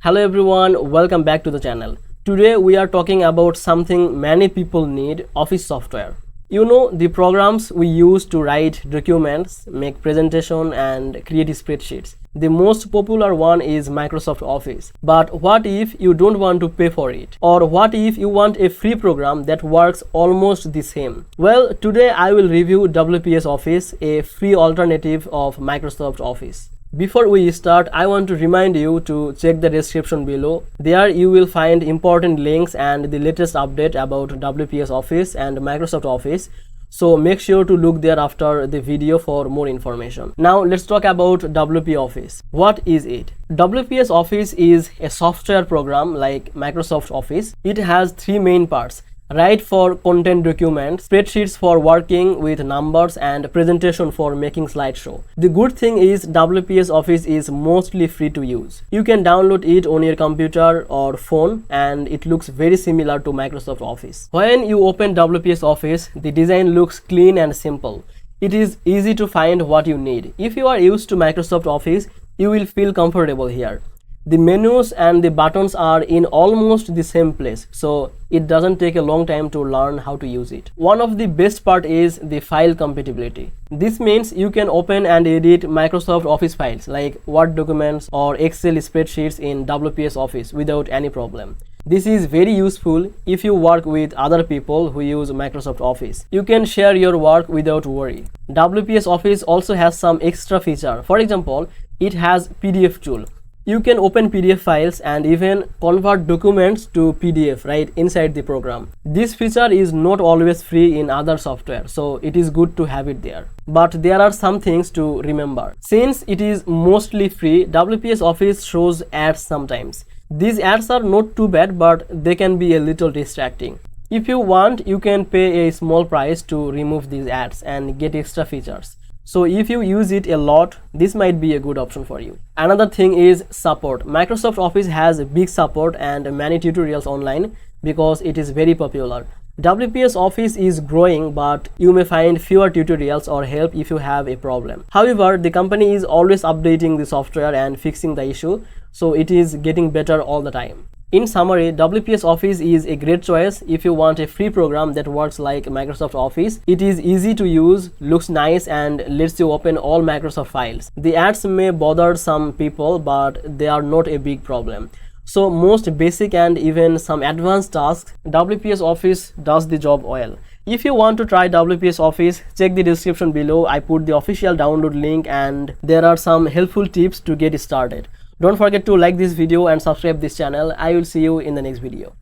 Hello everyone, welcome back to the channel. Today we are talking about something many people need, office software. You know, the programs we use to write documents, make presentation and create spreadsheets. The most popular one is Microsoft Office. But what if you don't want to pay for it? Or what if you want a free program that works almost the same? Well, today I will review WPS Office, a free alternative of Microsoft Office. Before we start, I want to remind you to check the description below. There you will find important links and the latest update about WPS Office and Microsoft Office. So make sure to look there after the video for more information. Now let's talk about WP Office. What is it? WPS Office is a software program like Microsoft Office. It has three main parts. Write for content documents, spreadsheets for working with numbers, and presentation for making slideshow. The good thing is WPS Office is mostly free to use. You can download it on your computer or phone and it looks very similar to Microsoft Office. When you open WPS Office, the design looks clean and simple. It is easy to find what you need. If you are used to Microsoft Office, you will feel comfortable here. The menus and the buttons are in almost the same place, so it doesn't take a long time to learn how to use it. One of the best part is the file compatibility. This means you can open and edit Microsoft Office files like Word documents or Excel spreadsheets in WPS Office without any problem. This is very useful if you work with other people who use Microsoft Office. You can share your work without worry. WPS Office also has some extra feature. For example, it has PDF tool. You can open PDF files and even convert documents to PDF right inside the program. This feature is not always free in other software, so it is good to have it there. But there are some things to remember. Since it is mostly free, WPS Office shows ads sometimes. These ads are not too bad, but they can be a little distracting. If you want, you can pay a small price to remove these ads and get extra features. So if you use it a lot, this might be a good option for you. Another thing is support. Microsoft Office has big support and many tutorials online because it is very popular. WPS Office is growing, but you may find fewer tutorials or help if you have a problem. However, the company is always updating the software and fixing the issue, so it is getting better all the time. In summary, WPS Office is a great choice if you want a free program that works like Microsoft Office. It is easy to use, looks nice, and lets you open all Microsoft files. The ads may bother some people, but they are not a big problem. So most basic and even some advanced tasks, WPS Office does the job well. If you want to try WPS Office, check the description below. I put the official download link and there are some helpful tips to get started. Don't forget to like this video and subscribe this channel. I will see you in the next video.